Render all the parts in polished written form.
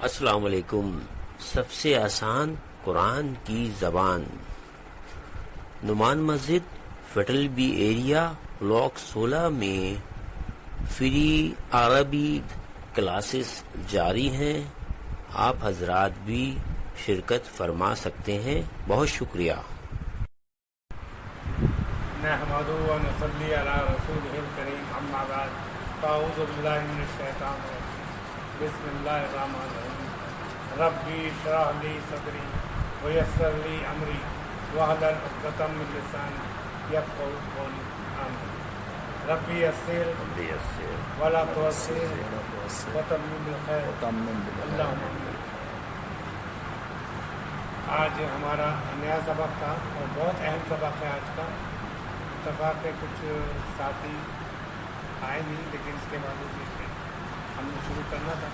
السلام علیکم. سب سے آسان قرآن کی زبان. نعمان مسجد فیٹل بی ایریا بلاک 16 میں فری عربی کلاسز جاری ہیں. آپ حضرات بھی شرکت فرما سکتے ہیں. بہت شکریہ. نحمدہ و نصلی علی رسولہ الکریم. اما بعد اعوذ باللہ من الشیطان الرجیم. بسم اللہ الرحمن الرحیم. ربی اشرح لی صدری ویسر لی امری واحلل عقدۃ من لسانی یفقہوا قولی. آمین. ربی یسر ولا تعسر وتمم بالخیر اللہم آمین. آج ہمارا نیا سبق تھا اور بہت اہم سبق ہے آج کا. اتفاق ہے کچھ ساتھی آئے نہیں، لیکن اس کے باوجود ہم نے شروع کرنا تھا.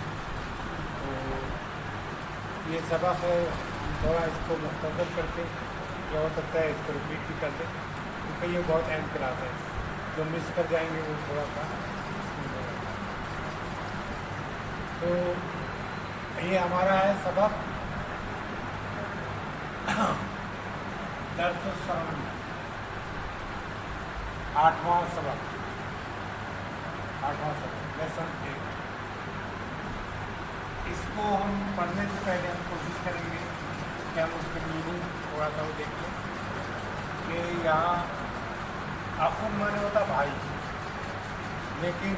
تو یہ سبق ہے، تھوڑا اس کو مختصر کرتے یا ہو سکتا ہے اس کو رپیٹ بھی کر دیں، کیونکہ یہ بہت اہم کلاس ہے. جو مس کر جائیں گے وہ تھوڑا سا. تو یہ ہمارا ہے سبق درس السلام، 8واں سبق، لیسن 8. اس کو ہم پڑھنے سے پہلے ہم کوشش کریں گے کہ ہم اس کے میننگ تھوڑا سا وہ دیکھ لیں. کہ یہاں اخن مانے ہوتا بھائی، لیکن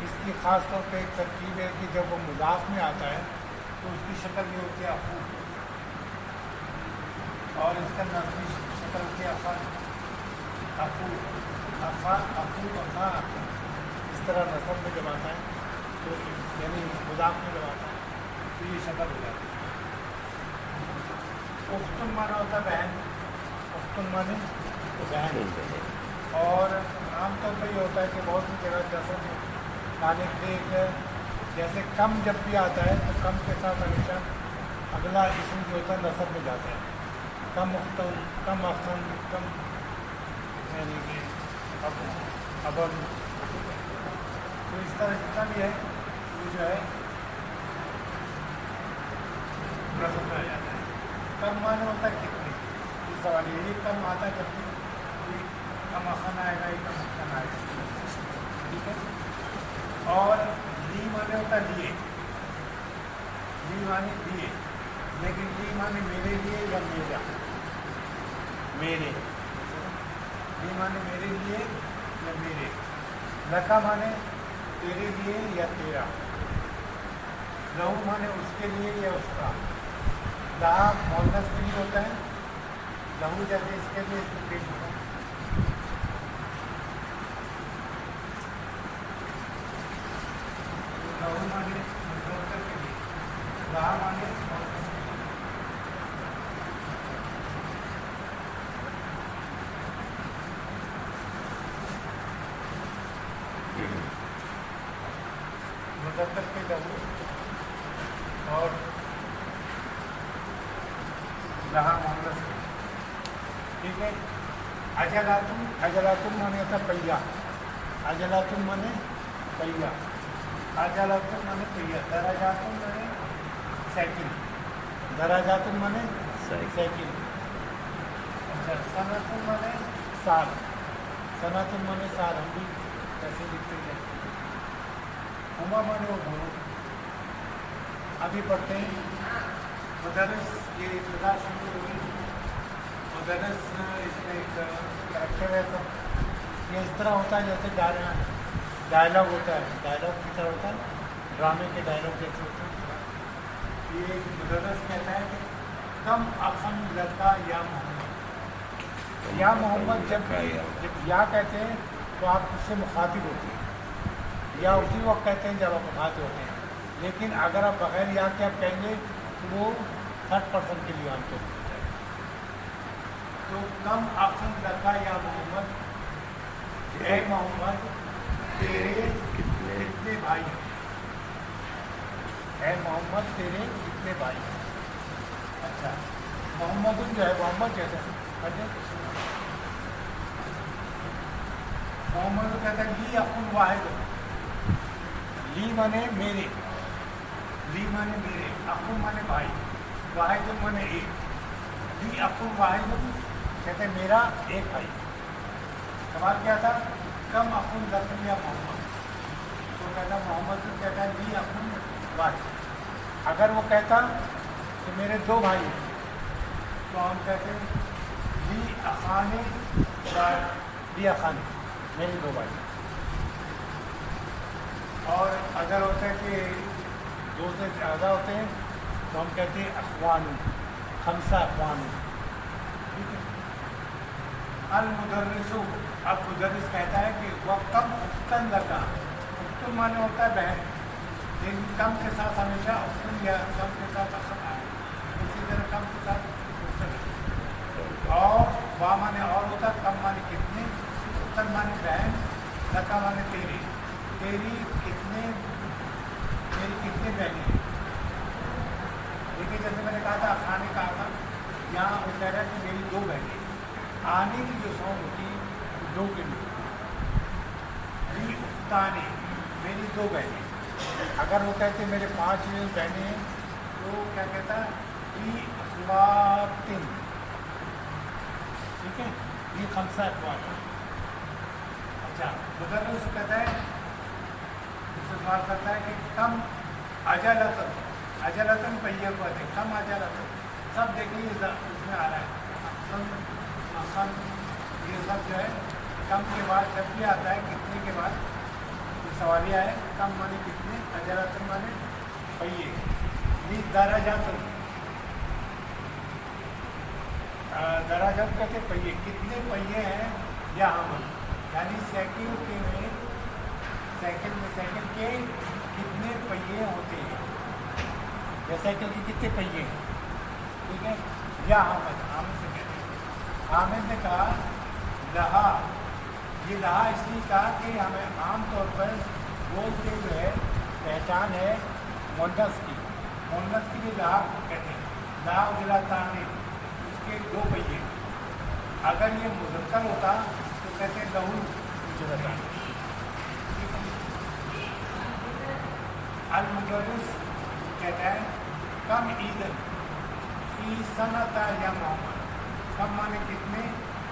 اس کی خاص طور پہ ایک ترکیب ہے کہ جب وہ مضاف میں آتا ہے تو اس کی شکل یہ ہوتی ہے اخو، اور اس کا نسبی شکل ہوتی ہے افن، اخو، افن، اخو، افا. اس طرح نسب میں جب آتا ہے تو یعنی مضاف میں جب آتا ہے تو یہ شکل ہو جاتی ہے. اختن مانا ہوتا ہے بہن، اختن مانے تو بہن. اور عام طور پہ یہ ہوتا ہے کہ بہت سی جگہ جیسے جیسے کم جب بھی آتا ہے تو کم کے ساتھ ہمیشہ اگلا اسم جو ہوتا ہے نسب میں جاتا ہے. کم اختن، کم اخن، کم یعنی کہ ابن. تو اس طرح جتنا بھی ہے یہ جو ہے نسب میں آ جاتا ہے. کم مانے ہوتا ہے کتنے، اس سوال یہ کم آتا ہے جب بھی کم اخن آئے گا، یہ کم اخن آئے گا. ٹھیک ہے. اور لی مانے ہوتا ہے لیے، لی مانے لیے، لیکن لی مانے میرے لیے یا میرا، میرے. لی مانے میرے لیے یا میرے. لکا مانے تیرے لیے یا تیرا. لہو مانے اس کے لیے یا اس کا. لہا مونس کے لیے ہوتا ہے، لہو جیسے اس کے لیے اس کو پیش ہوتا ہے. لہو مانے مذکر کے لیے، لہا مانے مؤنث کے لیے. مذکر کے لہو اور لہا مؤنث کے. ٹھیک ہے. اجلاتم، اجلاتم مانے ہوتا ہے پہیا، اجلاتم مانے پہیا، اجلاتم مانے پہیا. دراجاتم مانے سائیکل، دراجاتم مانے سائیکل. اچھا. سنتم مانے سال، سنتم مانے سال. ہم بھی ایسے لکھتے ہیں. ہما مانے وہ دونوں. ابھی پڑھتے ہیں مدرس. یہ ابتدا شروع ہوگی. مدرس اس میں ایک کریکٹر ہے. سب یہ اس طرح ہوتا ہے جیسے ڈائلاگ ہوتا ہے، ڈائلاگ کی طرح ہوتا ہے، ڈرامے کے ڈائلاگ جیسے ہوتے ہیں. یہ مدرس کہتا ہے کہ کم اخن لکا یا محمد. یا محمد جب یا کہتے ہیں تو آپ اس سے مخاطب ہوتے ہیں، یا اسی وقت کہتے ہیں جب آپ مخاطب ہوتے ہیں. لیکن اگر آپ بغیر یا کے آپ کہیں گے تو وہ تھرڈ پرسن کے لیے آپ کو ہوتا ہے. تو کم اخن لکا یا محمد، اے محمد تیرے کتنے بھائی ہیں. اے محمد تیرے کتنے بھائی ہیں. اچھا. محمد جو ہے محمد کہتے ہیں، محمد کہتا ہے لی اخن واحد. لی مانے میرے، ली माने मेरे, अकुम माने भाई, वाहिदुन माने एक, ली अकुम वाहिदुन कहते हैं मेरा एक भाई। सवाल क्या था, कम अकुम लकुम या मोहम्मद, तो कहता मोहम्मद तो कहता है ली अकुम वाहिद। अगर वो कहता कि मेरे दो भाई हैं तो हम कहते हैं ली अखाने या ली अखाने, मेरे दो भाई। और अगर होता है कि दो से ज़्यादा होते हैं तो हम कहते हैं अखवान, खमसा अखवान। ठीक है। अल मुदर्रिसु, अब मुदर्रिस कहता है कि वह कम उफ्तन लगा, उफ्तन माने होता है बहन, लेकिन कम के साथ हमेशा उफ्तन या कम के साथ अखन आए, इसी तरह कम के साथ उफ्तन। और वाह माने और होता है, कम माने कितने, उफ्तन माने बहन, लका माने तेरी, तेरी कितने, मेरी कितने बहनें हैं। देखिए जैसे मैंने कहा था खाने का था, यहाँ वो कह रहा है कि मेरी दो बहनें, आने की जो सॉन्ग होती है दो के लिए, उफ्ताने मेरी दो बहनें। अगर वो कहते मेरे 5 बहनें हैं तो क्या कहता है अखवातिन। ठीक है, ये खमसा अखवात। अच्छा, मुदर्रिस कहता है, इससे सवाल करता है कि कम अजलतन, अजलतन पहिए हुआ थे, कम अजलतन, सब देखिए इसमें आ रहा है अखन, ये सब जो है कम के बाद जब भी आता है कितने के बाद सवालिया है, कम माने कितने, अजलतन माने पहिए, ली दराजातन, दराजात कहते पहिए, कितने पहिए हैं या हमल, यानी साइकिल के कितने पहिए होते हैं, या साइकिल के कितने पहिए हैं। ठीक है, या हामिद से कहते हैं। हामिद ने कहा लहा, ये लहा इसलिए कहा कि हमें आमतौर पर बोलते जो है पहचान है मुन्नस की, मुन्नस की भी लहा कहते हैं, लहा उजलाताने, उसके दो पहिए। अगर ये मुज़क्कर होता तो कहते हैं लहू उजलाताने। अल मुदर्रिस कहता है कम ईदन फी सनता या मोहम्मद, कम माने कितने,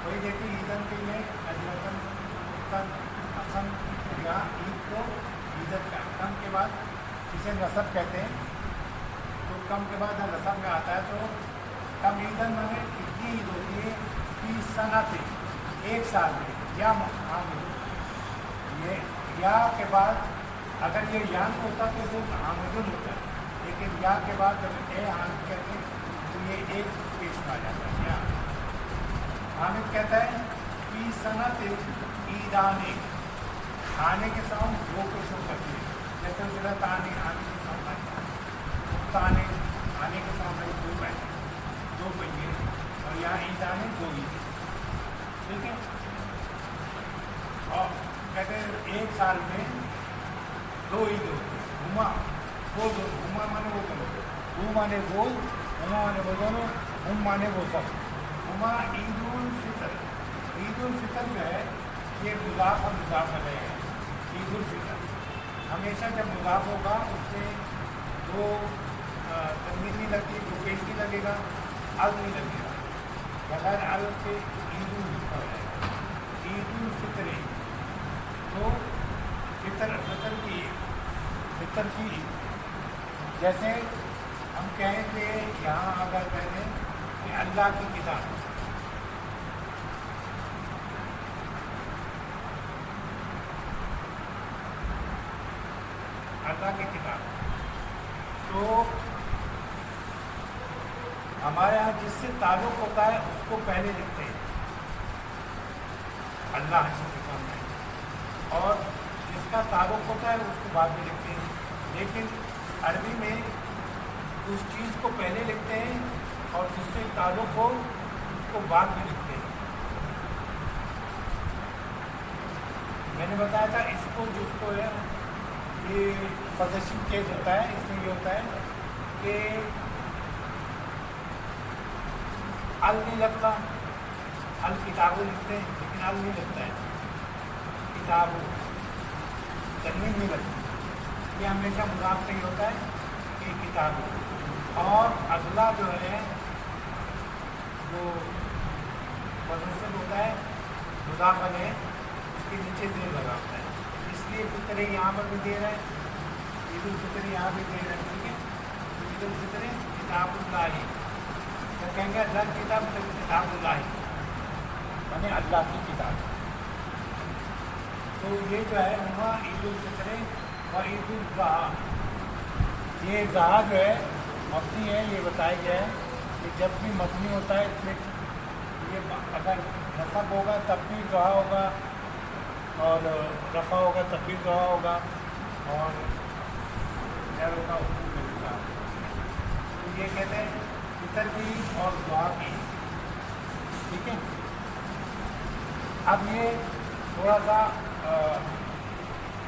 वही देखिए ईदन के लिए अजरतन तन असन, या ईद को ईदत का कम के बाद इसे नसब कहते हैं, तो कम के बाद नसब में आता है तो कम ईदन माने कितनी ईद होती है, फी सनते एक साल में, या आमिद, ये या के बाद अगर ये यान होता तो सिर्फ आमदन होता है, लेकिन या के बाद जब ए आम कहते तो ये एक पेश में आ जाता है। या हामिद कहता है कि सनत ईदाने, आने के साउंड दो को शो करती है, जैसे उजलत आने के साउंड, ताने आने के साउंड है दो बैठे, दो पहिए, और यहाँ ईदाने दो ईद। ठीक है, और कहते हैं एक साल में दो ईद होती है, हुमा वो दो, हुमा माने वो दोनों, हु माने वो, हुमा माने वो दोनों, हुम माने वो सब। हुमा ईद उल फितर, ईद उल फितर जो है ये मुज़ाफ़ और मुज़ाफ़ अलैह है। ईद उल फितर हमेशा जब मुज़ाफ़ होगा उसमें दो तन्वीन नहीं लगती, दो पेश नहीं लगेगा, अल नहीं लगेगा, बगैर अल के ईद उल फितर है, ईद उल फितर। तो फितर की जैसे हम कहें कि यहाँ अगर कहें कि अल्लाह की किताब, अल्लाह की किताब, तो हमारे यहाँ जिससे ताल्लुक़ होता है उसको पहले लिखते हैं अल्लाह से किताब में, और जिसका ताल्लुक़ होता है उसको बाद में लिखते हैं। लेकिन अरबी में उस चीज़ को पहले लिखते हैं और जिससे ताल्लुक़ हो उसको बाद में लिखते हैं। मैंने बताया था इसको जिसको है ये पॉजिटिव केस होता है, इसमें ये होता है कि अल नहीं लगता, अल किताबों लिखते हैं लेकिन अल नहीं लगता है, किताबों तन्वीन नहीं लगती। ये हमेशा मुज़ाफ़ से ही होता है की किताब। और अगला जो है जो मुनसिब होता है मुदाफ़ा है, उसके नीचे जेर लगा होता है, इसलिए फितर यहाँ पर भी दे रहे हैं, ईद उल फितर यहाँ भी दे रहे हैं। ठीक है, ईद उल फितर किताबुल्लाह, तो कहेंगे अल्लाह की किताब, तो किताबुल्लाह यानी अल्लाह की किताब। तो ये जो है हुआ ईद उल फितर और ईद उल ज़हा। ये ज़हा जो है मबनी है, ये बताया गया है कि जब भी मबनी होता है इसमें ये अगर नसब होगा तब भी ज़हा होगा, और रफ़ा होगा तब भी ज़हा होगा, और जर होगा उसको भी ज़हा। तो ये कहते हैं फितर की और ज़हा की। ठीक है, अब ये थोड़ा सा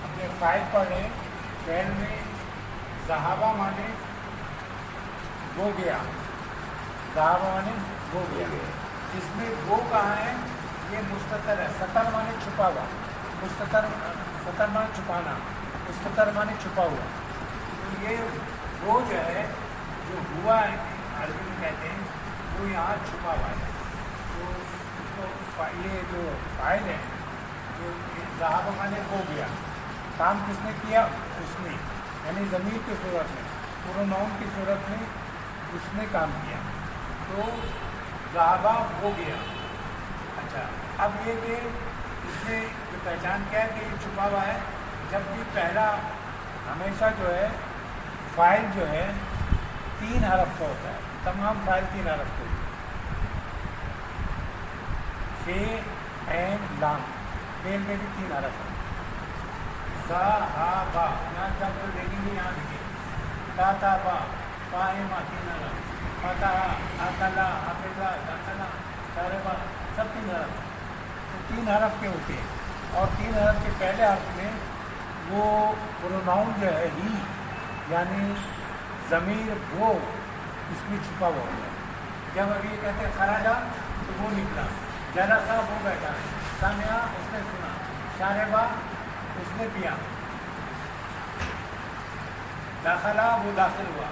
अपने फ़ाइल पढ़ रहे हैं। फ़ैल में ज़हाबा माने वो गया, ज़हाबा माने वो गया। इसमें वो कहाँ है, ये मुस्ततर है। सतर माने छुपा हुआ, मुस्ततर, सतर माने छुपाना, मुस्ततर माने छुपा हुआ। तो ये वो जो है जो हुआ है अरबी में कहते हैं, वो यहाँ छुपा हुआ है। तो इसको ये जो फाइल है, जो ज़हाबा माने हो गया, काम किसने किया, उसने, यानी ज़मीर की सूरत में, प्रोनाउन की सूरत में उसने काम किया। तो ज़हाबा हो गया। अच्छा, अब ये कि इसमें जो पहचान क्या है कि ये छुपा हुआ है। जब भी पहला हमेशा जो है फाइल जो है 3 हरफ का होता है, तमाम फाइल 3 हरफ के, फे एन लाम, फेल में भी 3 हरफ है। ज़हाबा, यहाँ जब तो देखेंगे यहाँ देखिए, काताबा, फाहिमा 3 हरफ, फतह, अकला, हाफिज़ा, दखला, शरबा, सब 3 हरफ। तो 3 हरफ के होते हैं, और 3 हरफ के पहले हरफ में वो प्रोनाउन जो है ही, यानी ज़मीर वो इसमें छुपा हुआ है। जब अभी ये कहते हैं खराजा, तो वो निकला, जरा सा वो बैठा, सामिया उसने सुना, शारबा उसने पिया, दाखला वो दाखिल हुआ,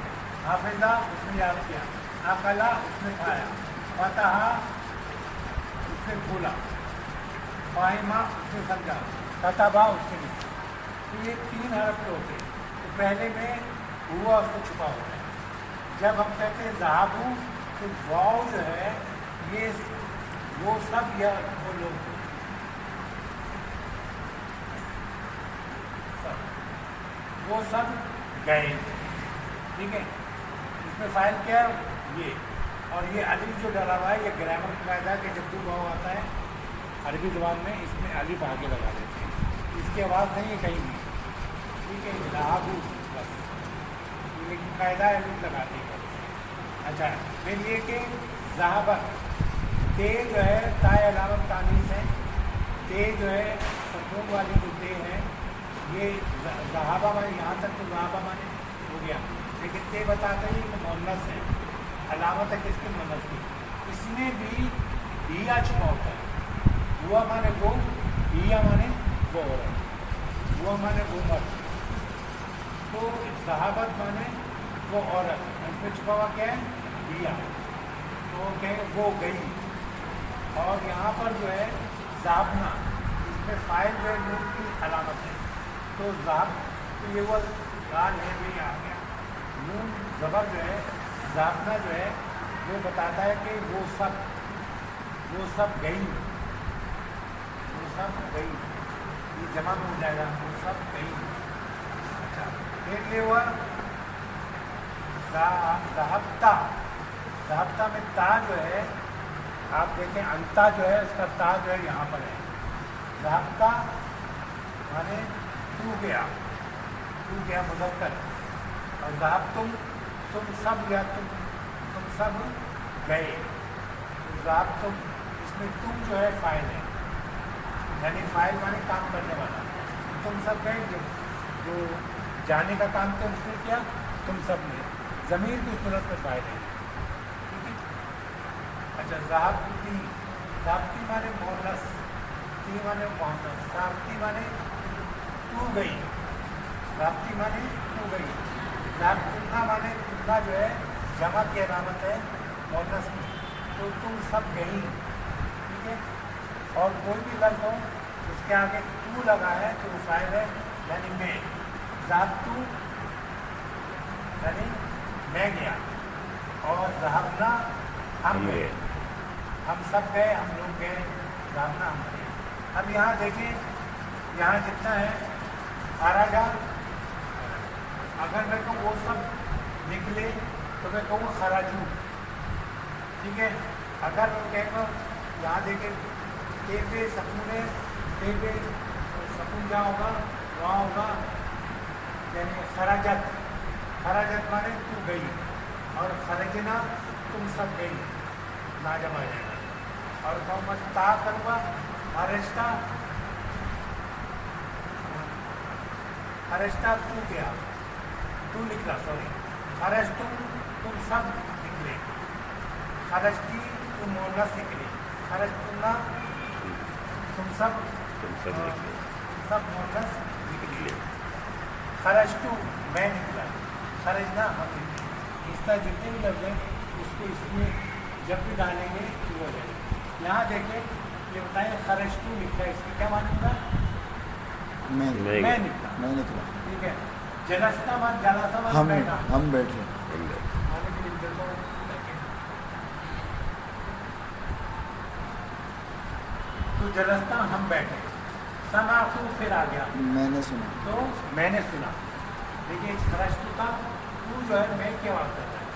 हाफिज़ा उसने याद किया, अकला उसने खाया, फतह उसने खोला, फाहिमा उसने समझा, कतबा उसने लिखा। तो ये 3 हरफ के होते हैं। तो पहले में हुआ उसको छुपा होता है। जब हम कहते हैं ज़हाबू, तो वाव जो है ये वो सब या वो लोग सब, वो सब गए। ठीक है, इसमें फाइल क्या है, ये, और ये अलिफ जो डला हुआ है, ये ग्रामर का कायदा है कि जब भी वाव आता है अरबी ज़बान में, इसमें अलिफ आगे लगा देते हैं, इसकी आवाज़ नहीं है कहीं भी। ठीक है, ज़हाबू बस, लेकिन कायदा अलिफ लगाते हैं। अच्छा, फिर ये कि ज़हाबा, ते जो है ताए अलामत तानीस है, ते जो है सकून वाली जो ते है, ये ज़हाबा माने, यहाँ तक तो ज़हाबा माने हो गया, लेकिन ते बताते ही कि मुअन्नस है, अलामत है किसकी, मुअन्नस की। इसमें भी दिया छुपा होता है। हुआ माने वो, दिया माने वो औरत, हुआ माने वो मर्द, तो ज़हाबत माने वो औरत, इसमें छुपा हुआ क्या है, दिया, तो कहें वो गई। और यहाँ पर जो है ज़ाबना, इसमें फाइल जो है नून की अलामत है, तो ज़ाब, तो ये वो गाल है भी आ गया, नून ज़बर जो है, ज़ाबना जो है वो बताता है कि वो सब गई, वो सब गई, ये जमा में हो जाएगा, वो सब गई। अच्छा, फिर ये हुआ ज़हाबता, ज़हाबता में ता जो है, आप देखें अंता जो है उसका ता जो है यहाँ पर है। ज़हाबता माने तू गया मुज़क्कर, और ज़हाब तुम सब या तुम सब गए। तो ज़हाब तुम, इसमें तुम जो है फाइल है, यानी फाइल माने काम करने वाला, तुम सब गए, जो जाने का काम तो उसने किया, तुम सब ने, ज़मीर की सूरत में फाइल है। ठीक है, अच्छा, ज़हाबती, ज़हाबती माने मोहलस, ती माने मोहलस, ज़हाबती माने तू गई, ज़हाबती माने तू गई, ज़ात तुमना माने तुमना जो है जमा की अलामत है मोनस की, तो तुम सब गई, ठीक है। और कोई भी लफ्ज़ हो उसके आगे तू लगा है तो वो फाइल है, यानी मैं, ज़ात तू यानी मैं गया, और ज़हाबना हम गए, हम सब गए, हम लोग गए, ज़हाबना हम गए। अब यहाँ देखें, यहाँ जितना है आराजा, अगर मैं कहूँ वो सब निकले तो मैं कहूँ खराजू, ठीक है। अगर मैं कहूँ यहाँ देखें ते पे सकून है, ते पे सकून जहाँ होगा वहाँ होगा, यानी खराजत, खराजत माने तू गई, और खरजना तुम सब गई, नाजम आ जाएगा। और कहूँ मैं ता करूँगा अरेस्टा, अरेस्टा तू गया, तू निकला, सॉरी, अरेस्टू तुम सब निकले, अरेस्टी तुम मोनस निकले, अरेस्टुना तुम सब निकले, सब मोनस निकले, खरजतू मैं निकला, खरजना हम निकले। इस तरह जितने भी लफ्ज़ हैं उसको इसमें जब भी डालेंगे तो हो जाएगा। यहाँ देखें, ये बताइए खरजतू निकला, इसकी क्या माने होगा? मैं निकला, मैं निकला, ठीक है। जलस्ता मत, जलासा मत, बैठा, हम बैठे, आने के लिए चलता हूँ। तो जलस्ता हम बैठे, समा तू फिर आ गया, मैंने सुना, तो मैंने सुना। देखिए खरजतू का तू जो है मैं क्या बात कर रहा है,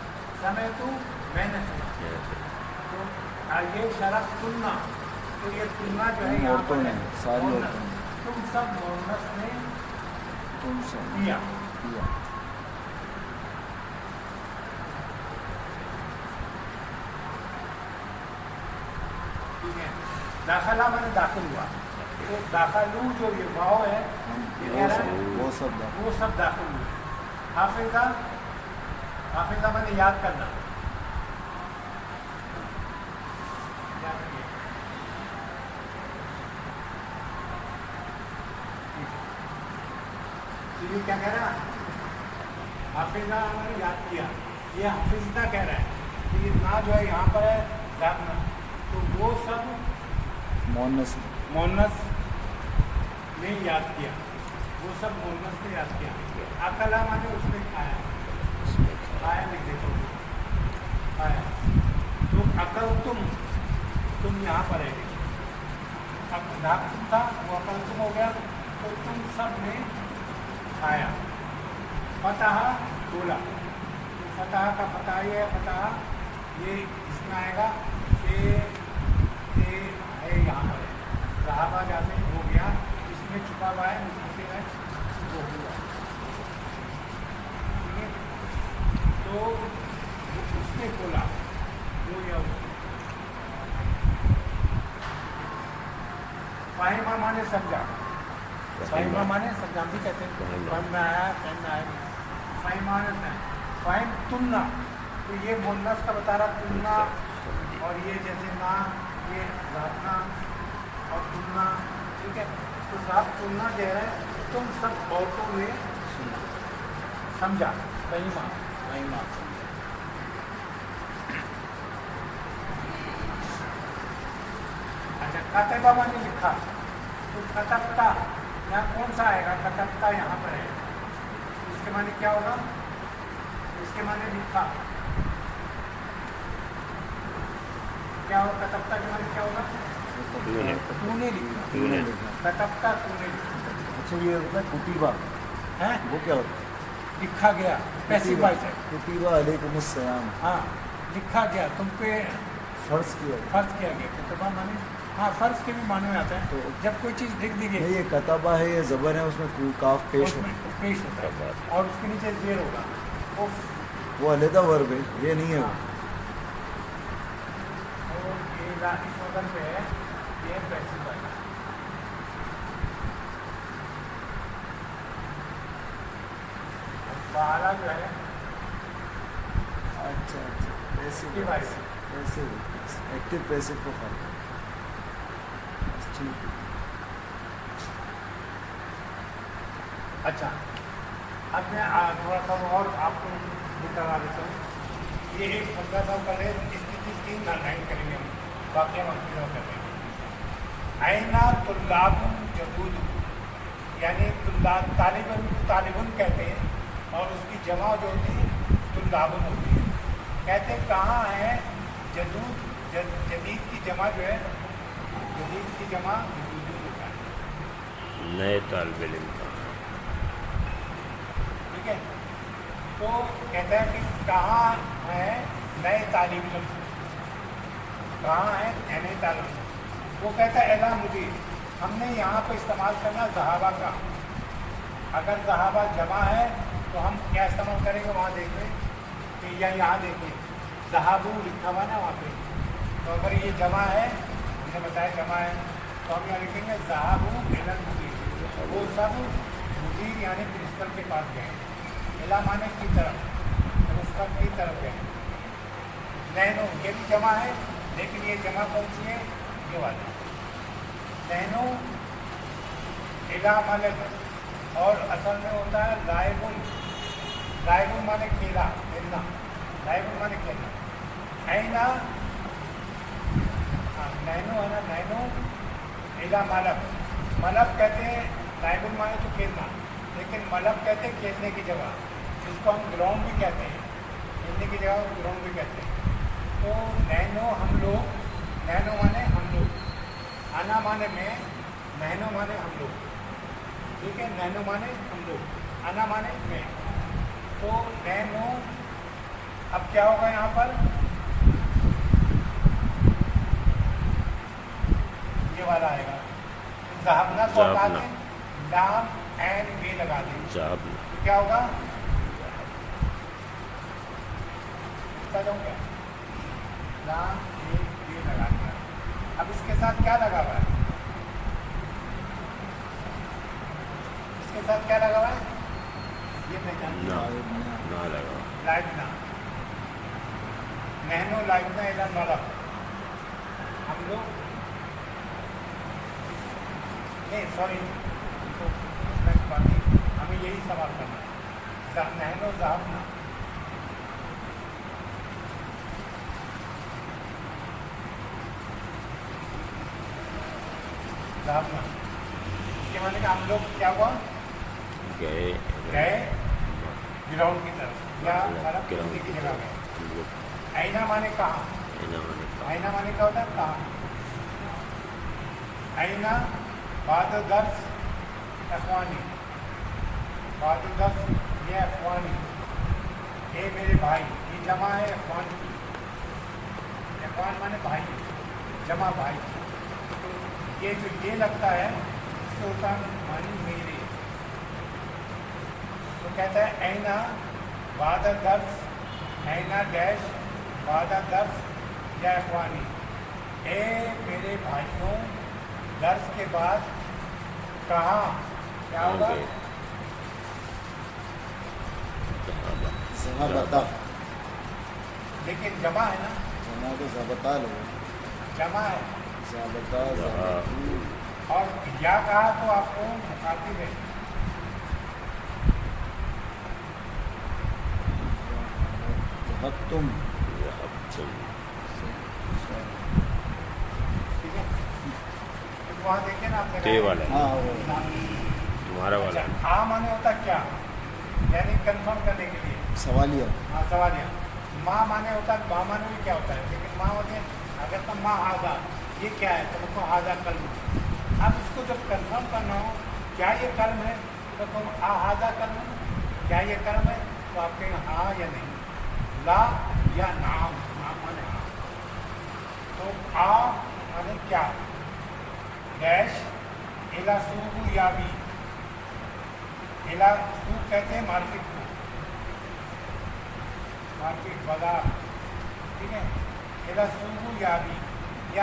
समय तू मैंने सुना, तो ये शरफ तुलना, तो ये तुलना जो है यहाँ औरतों पर ने, है, सारी मोनस। औरतों ने, तुम सब मोनस ने तुम सब किया, किया, ठीक है। दाखला मैंने दाखिल हुआ, तो दाखलू जो ये वाव है ये कह रहा है वो सब दाखिल, वो सब दाखिल हुए। हाफिजा, हाफिजा मैंने याद करना, याद रखिए। तो ये क्या कह रहा है, हाफिजा मैंने याद किया, ये हाफिजा कह रहा है, तो ये ना जो है यहाँ पर है जागना, तो वो सब मोनस, मोनस ने याद किया, वो सब मोनस ने याद किया। अकला माने उसने खाया, खाया लिख देता हूँ, खाया। तो अकल तुम यहाँ पर है, अब धातु था वो अकल तुम हो गया, तो तुम सब ने खाया। फतह बोला, तो फतह का फतह ही है, फतह ये इसमें आएगा, ये है यहाँ पर है, सहाबा जाते हो गया, इसमें छुपा हुआ है, उसमें है वो हुआ, ठीक है। तो उसने बोला, वो या फाहिमा माने समझा, फाहिमा माने समझा भी कहते हैं, फहम में आया, फहम में आया, फाहिमा ने फाहिम तुमना, तो ये मोनस का बता रहा तुमना, और ये जैसे ना, ये रातना और तुलना, ठीक है। तो साहब तुलना कह रहे हैं तुम सब औरतों ने समझा, फहीमा, फहीमा समझा। अच्छा, कतबा मैंने लिखा, तो कतबता यहाँ कौन सा आएगा, कतबता यहाँ पर है, इसके माने क्या होगा, इसके माने लिखा, क्या होगा, कतबता के माने क्या होगा, तूने लिखा, कतबता तूने लिखा। अच्छा ये होता है कुतीबा, है वो क्या होता है? लिखा गया, पैसिव वॉइस है, कुतीबा अलैकुमुस्सलाम, हाँ लिखा गया, तुम पे फर्ज किया, फर्ज किया गया। कतबा माने, हाँ फर्ज के भी माने में आता है, तो जब कोई चीज़ लिख दी नहीं गई ये कताबा है, ये ज़बर है, उसमें काफ पेश होता है, पेश होता है, और उसके नीचे जेर होगा, वो अलहदा वर्ब है, ये नहीं है वो। और ये इस वजन पे है, ये पैसिव वॉइस। बाला जो है अच्छा अच्छा, passive active voice, passive, active passive को फर्क है, ठीक है। अच्छा अब मैं थोड़ा सा और आपको बता देता हूँ। ये एक 15 साल पहले इसकी 3 लाइन करेंगे हम, बाकी हम अपनी कर देंगे। आइना तुल्लाब यहूद, यानी तालिबुन कहते हैं और उसकी जमा जो होती है तुल्लाबुन होती है। कहते हैं कहाँ है जदीद की जमा जो है, जदीद की जमा यहूदी होता है, नए तालिब इल्म का। ठीक है। तो कहता है कि कहाँ है नए तालिब इल्म, कहाँ है नए तालिब इल्म। वो कहता है एला मुदीर, हमने यहाँ पर इस्तेमाल करना ज़हाबा का। अगर ज़हाबा जमा है तो हम क्या इस्तेमाल करेंगे, वहाँ देखें कि या यहाँ देखें ज़हाबू लिखा हुआ ना वहाँ पे, तो अगर ये जमा है, हमने बताया जमा है, तो हम यहाँ लिखेंगे ज़हाबू एलन मुदीर। वो सब मुदीर यानी प्रिंसिपल के पास गए, एला माने की तरफ, प्रिंसिपल की तरफ गए। नैनो ये भी जमा है, लेकिन ये जमा कौन सी है, ये वाला नैनो एला मलक, और असल में होता है लाइबुल। लाइबुल माने खेला, खेलना, लाइबुल माने खेलना। ऐना नैनो है ना, नैनो एला मलक, मलक कहते हैं, लाइबुल माने तो खेलना, लेकिन मलक कहते हैं खेलने की जगह, जिसको हम ग्राउंड भी कहते हैं, खेलने की जगह ग्राउंड भी कहते हैं। तो नैनो हम लोग, नैनो माने हम लोग, आना माने मैं, नैनो माने हम लोग, ठीक है। नैनो माने हम लोग, आना माने मैं। तो नैनो अब क्या होगा यहाँ पर, ये वाला आएगा ज़हाबना को हटा दें, लाम एंड वे लगा दें, तो क्या होगा, क्या लाम वे लगा दिया। अब इसके साथ क्या लगा हुआ है, इसके साथ क्या लगा हुआ है, ये पहचान ना लगा लाइबना, नहनो लाइबना इला मलक, हम लोग नहीं, सॉरी, हमें यही सवाल करना है, नहनो ज़हाबना, ज़हाबना, इसके माने का हम लोग क्या हुआ, गए ग्राउंड की तरफ या मतलब खेलने की जगह गए। आईना माने कहाँ, आईना माने क्या होता है, कहाँ। आईना बाद दर्स अखवानी, बाद दर्स ये अखवानी, ये मेरे भाई, ये जमा है अखवान की, अखवान माने भाई, जमा भाई। तो ये जो ये लगता है इसको होता है मानी मेरे। तो कहता है ऐना वादा दर्स, ऐना डैश वादा दर्स या अखवानी, ए मेरे भाइयों, दर्स के बाद कहाँ, क्या होगा, ज़हाबता, लेकिन जमा है ना, जमा तो ज़हाबता लोग, जमा है। ज़हाबता ज़हाबतू, और या कहा तो आपको मुखातिब है, ज़हबतुम, ठीक है। तो वहाँ देखिए ना आपने ते वाला है, हाँ वो तुम्हारा वाला है। आ माने होता क्या, यानी कंफर्म करने के लिए, सवालिया, हाँ सवालिया। माँ माने होता है, माँ माने भी क्या होता है, लेकिन माँ होती है अगर तो माँ हाजा, ये क्या है, तो तुमको हाजा कल्म। अब इसको जब कंफर्म करना हो क्या ये कर्म है, तो तुम आ हाजा कर्म, क्या ये कर्म है, तो आप कहेंगे हाँ या नहीं, ला या नाम, नाम माने हाँ। तो आ माने क्या, डैश इला सूबू या भी, इला सूब कहते हैं मार्केट को, मार्केट बाजार, ठीक है। इला सूबू या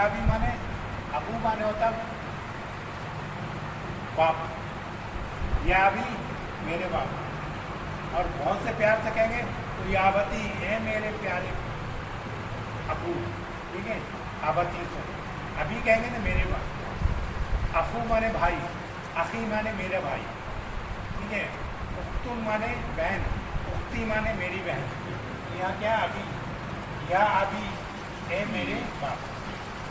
भी माने अबू माने होता बाप, या भी मेरे बाप, और बहुत से प्यार से कहेंगे तो यावती है मेरे प्यारे अबू, ठीक है। आबती से अभी कहेंगे ना मेरे बाप, अफू माने भाई, अखी माने मेरे भाई, ठीक है। तो उख्तुन माने बहन, उख्ती माने मेरी बहन। यहाँ क्या अभी, या अभी है मेरे बाप।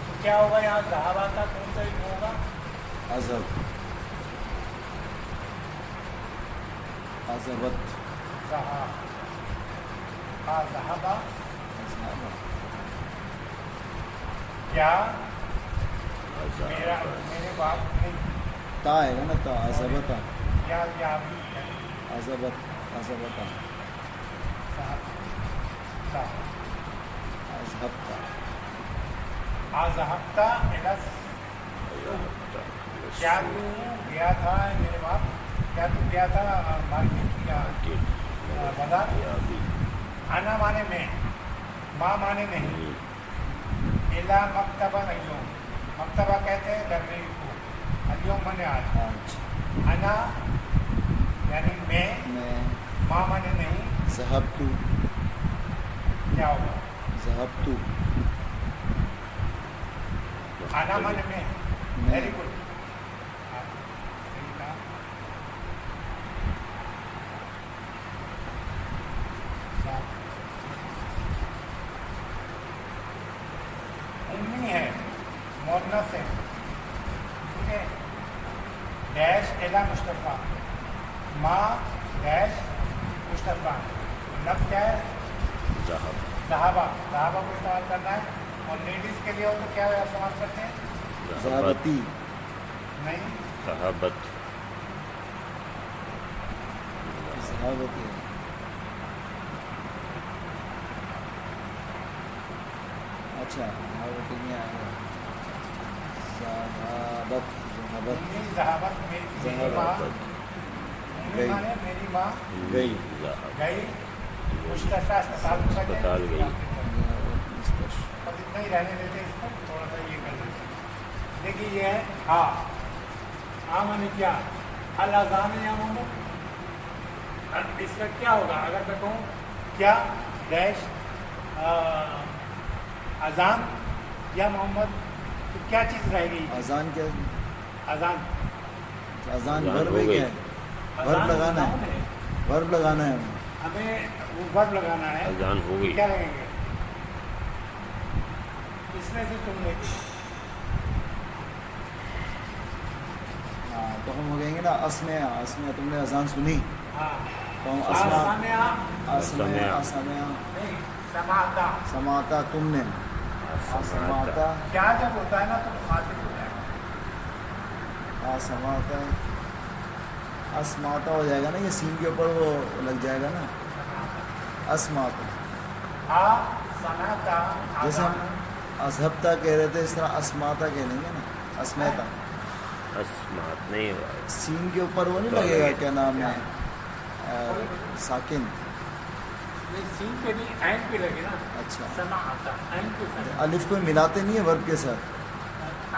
तो क्या होगा यहाँ ज़हाबा का कौन सा एक होगा? अजहब, अजहबत, ज़हाबा अजहबा, क्या मेरा मेरे बाप नहीं, ता आएगा ना, ता अजहबता, या अभी है। अजहबत, अजहबता, अजहबता, आज़हबता इला, क्या तू गया था मेरे बाप, क्या तू गया था मार्केट या बाजार? आना माने मैं, माँ माने नहीं, इला मक्तबा नहीं, मक्तबा कहते हैं लाइब्रेरी को, अलियों माने आज, आज, आना यानी मैं, माँ माने नहीं, ज़हबतु, क्या होगा? ज़हबतु, आना माने मैं, वेरी गुड। उम्मी है, मोहन्नस है, ठीक है। डैश एला मुस्तफ़ा, माँ डैश मुस्तफ़ा, नब क्या है? ज़हाबा, ज़हाबा को इस्तेमाल करना है। और लेडीज़ के लिए हो तो क्या इस्तेमाल करते हैं? ज़हाबती, नहीं, ज़हाबत, ज़हाबती, अच्छा ज़हाबती नहीं आएगा, ज़हाबत, ज़हाबत, उम्मी ज़हाबत, मेरी माँ, उम्मी गई। माने मेरी माँ गई, गई, मुस्तफ़ा अस्पताल गई। और इतना ही रहने देते इसको, थोड़ा सा ये कर देते। देखिए ये है हाँ माने क्या? अल अज़ान या मोहम्मद, इसका क्या होगा अगर मैं कहूँ क्या डैश अजान या मोहम्मद, तो क्या चीज़ रहेगी? अजान क्या, अजान, अजान अजान वर्ब हो है गई। क्या है? वर्ब अजान लगाना नाउन है, वर्ब लगाना है हमें। हमें वो वर्ब लगाना है। अजान हो गई। क्या लगेंगे इसमें से तुम लेके? हाँ तो हम हो गएंगे ना अस्मया, अस्मया तुमने अजान सुनी हाँ, तो हम अस्मा, सामया अस्मया, असमया, नहीं, समाता। समाता तुमने, असमाता, क्या जब होता है ना तो मुखातिब होता है। असमाता, अस्माता हो जाएगा ना, ये सीन के ऊपर वो लग जाएगा ना, अस्माता। आ सनाता, जैसे हम अजहबता कह रहे थे, इस तरह अस्माता कह लेंगे ना, अस्मयता। अस्मात नहीं हुआ। सीन के ऊपर वो नहीं लगेगा, क्या नाम है, साकिन। नहीं, सीन पे भी एंड पे लगे ना। अच्छा, समाता एंड पे सना। अलिफ को मिलाते नहीं है वर्ब के साथ।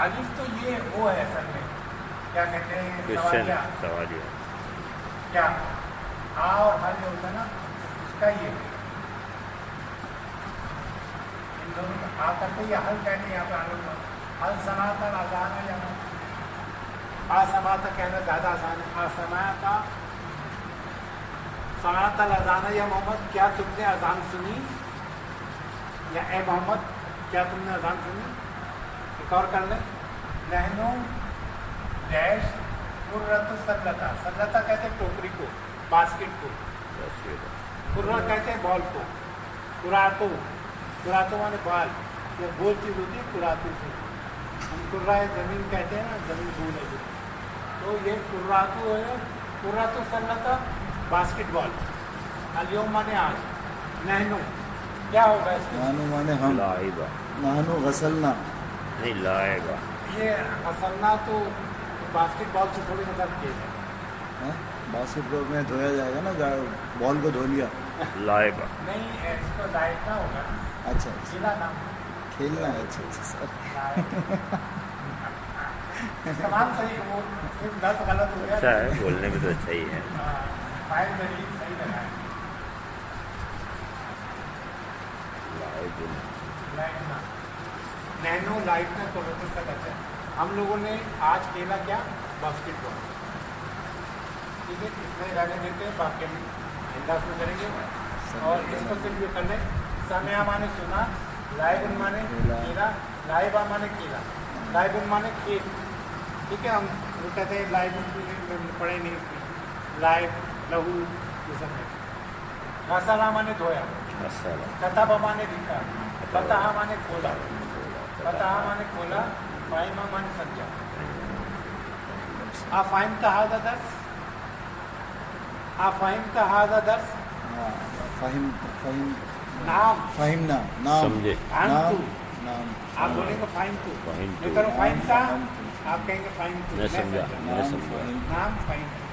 अलिफ तो ये वो है असल में, क्या कहते हैं क्वेश्चन, सवालिया, सवालिया। क्या आ और हल जो होता है ना उसका ये इन दोनों का आ करते ही हल कहते हैं। यहाँ पे हल समाता आसान है या असमाता कहना ज़्यादा आसान है। असमाता, समाता अजान या मोहम्मद, क्या तुमने अजान सुनी? या ए मोहम्मद क्या तुमने अजान सुनी? एक और कर ले। नहनो डैश कुर्रत सल्लता, सल्लता कहते हैं टोकरी को, बास्केट को। कुर्रा कहते हैं बॉल को। कुरातो, कुरातो माने बाल या गोल चीज़ होती है, कुरातो से हम कुर्रा ज़मीन कहते हैं ना, ज़मीन गोल है जो। तो ये कुर्रातो है, कुर्रातो सल्लता बास्केटबॉल। अलियोम माने आज, नहनो क्या होगा इसमें? नानू माने हम, लाइबा, नानू गसलना, नहीं लाइबा। ये असलना तो बास्केटबॉल से थोड़ी मदद की है। बास्केटबॉल में धोया जाएगा ना, बॉल को धो लिया। लाइबा, नहीं, इसको लाइट ना होगा, अच्छा, जिला नाम खेलना है। अच्छा अच्छा सर, तमाम सही, वो सिर्फ दस गलत हो गया। अच्छा है, बोलने में तो अच्छा ही है। फाइल दलील सही लगा है। लाइट ना, नैनो लाइट ना तो तक अच्छा है। हम लोगों ने आज खेला क्या? बास्केटबॉल। ٹھیک ہے اتنے رہنے دیتے ہیں باقی ہم انداز میں کریں گے اور اس کو صرف یہ کر لیں سامعہ مانے سنا لائبن مانے کیلا لائبہ مانے کیلا لائبن مانے کھیل ٹھیک ہے ہم وہ کہتے ہیں لائبن پڑھے نہیں لائب لہو یہ سب ہے غسلہ مانے دھویا کتب مانے لکھا فتح مانے کھولا فتح مانے کھولا فائمہ مانے سمجھا فہمت هذا درس فہمت هذا درس نام فہمنا نام سمجھے فہمتو نام آپ بولیں گے فہمتو فہمتو میں کروں فہمتا آپ کہیں گے فہمتو میں سمجھا نام سمجھا فہم نام فہمتا